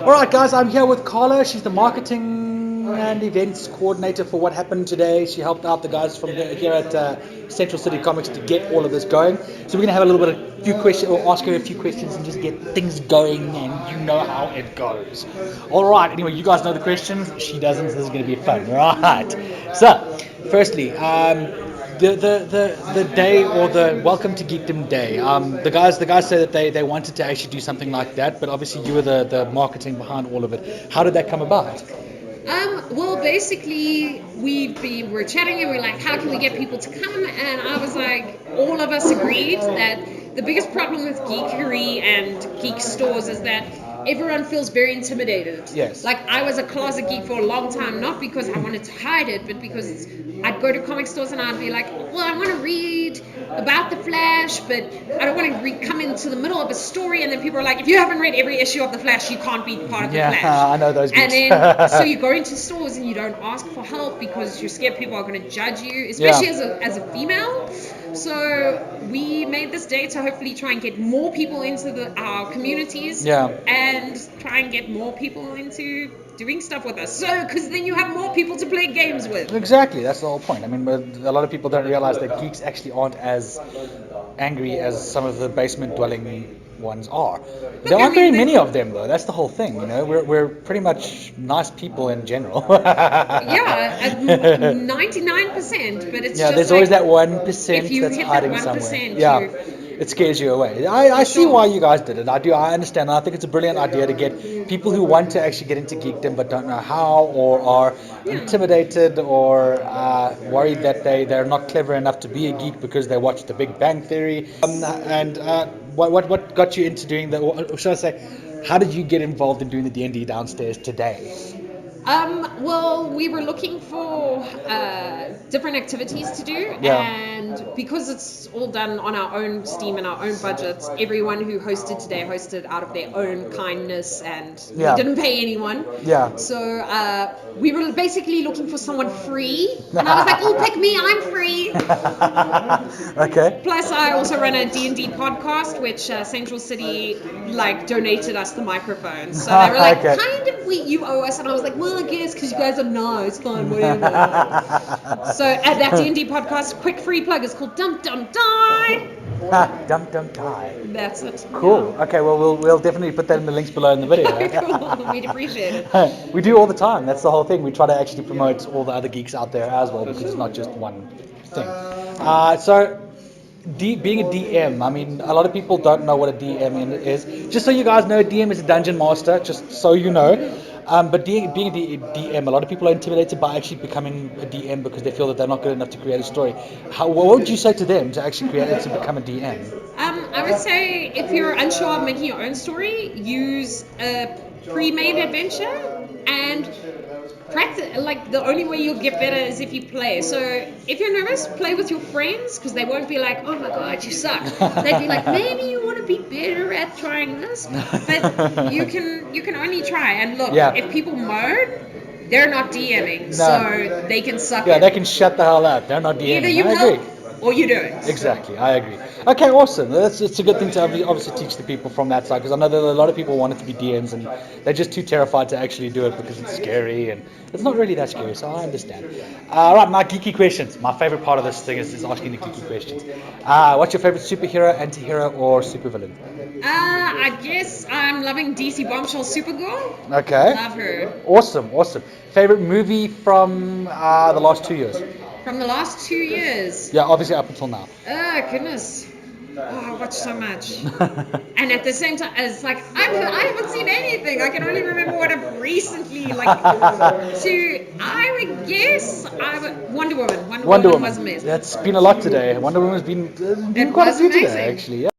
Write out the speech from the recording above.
All right, guys, I'm here with Carla. She's the marketing and events coordinator for what happened today. She helped out the guys from here at Central City Comics to get all of this going. So we're gonna have a little bit of few questions, or ask her a few questions, and just get things going. And you know how it goes. All right. Anyway, you guys know the questions. She doesn't. So this is gonna be fun, right? So, firstly, the day, or the welcome to Geekdom day. The guys said that they wanted to actually do something like that, but obviously you were the marketing behind all of it. How did that come about? Well, basically, we're chatting and we're like, how can we get people to come? And I was like, all of us agreed that the biggest problem with geekery and geek stores is that everyone feels very intimidated. Yes. Like, I was a closet geek for a long time, not because I wanted to hide it, but because I'd go to comic stores and I'd be like, well, I want to read about the Flash, but I don't want to come into the middle of a story, and then people are like, if you haven't read every issue of the Flash, you can't be part of the Flash. Yeah, I know those And geeks. then so you go into stores and you don't ask for help because you're scared people are going to judge you, especially as a female. So we made this day to hopefully try and get more people into our communities, and try and get more people into doing stuff with us. So, because then you have more people to play games with. Exactly, that's the whole point. I mean, a lot of people don't realize that geeks actually aren't as angry as some of the basement dwelling ones are. There aren't very many of them, though. That's the whole thing, you know. We're pretty much nice people in general. Yeah, 99%, but it's just there's always that 1% if you that's hit hiding that 1%, somewhere. Yeah, it scares you away. I see why you guys did it. I do. I understand. I think it's a brilliant idea to get people who want to actually get into geekdom but don't know how, or are intimidated, or worried that they're not clever enough to be a geek because they watched The Big Bang Theory. And what got you into doing the? Or should I say, how did you get involved in doing the D&D downstairs today? Well, we were looking for different activities to do, and because it's all done on our own steam and our own budgets, everyone who hosted today hosted out of their own kindness, and we didn't pay anyone. So we were basically looking for someone free, and I was like, "Oh, pick me! I'm free." Okay. Plus, I also run a D&D podcast, which Central City donated us the microphone. So they were like, kind of, you owe us. And I was like, well, I guess because you guys are nice, fine, whatever. So at that D&D podcast, quick free plug, is called Dum Dum Die. Dum Dum Die. That's it. Cool. Okay, well, we'll definitely put that in the links below in the video. Cool. We'd appreciate it. We do all the time. That's the whole thing. We try to actually promote all the other geeks out there as well, because it's not just one thing. So, being a DM, I mean, a lot of people don't know what a DM is. Just so you guys know, a DM is a dungeon master, just so you know. But being a DM, a lot of people are intimidated by actually becoming a DM because they feel that they're not good enough to create a story. What would you say to them to actually to become a DM? I would say if you're unsure of making your own story, use a pre-made adventure and practice. Like, the only way you'll get better is if you play. So if you're nervous, play with your friends, because they won't be like, oh my god, you suck. They'd be like, maybe you want to be better at trying this. But you can only try. And look, if people moan, they're not DMing, so they can suck it. They can shut the hell up. They're not DMing. Either you help or you don't. Exactly, I agree. Okay, awesome. It's a good thing to obviously teach the people from that side, because I know that a lot of people wanted to be DMs and they're just too terrified to actually do it because it's scary, and it's not really that scary, so I understand. Right, my geeky questions. My favorite part of this thing is asking the geeky questions. What's your favorite superhero, anti-hero, or supervillain? I guess I'm loving DC Bombshell Supergirl. Okay. Love her. Awesome. Favorite movie from the last 2 years? From the last 2 years? Yeah, obviously up until now. Oh, goodness. Oh, I watched so much. And at the same time, it's like, I haven't seen anything. I can only remember what I've recently, I would guess, Wonder Woman. Wonder Woman was amazing. That's been a lot today. Wonder Woman's been doing quite a few today, actually. Yeah.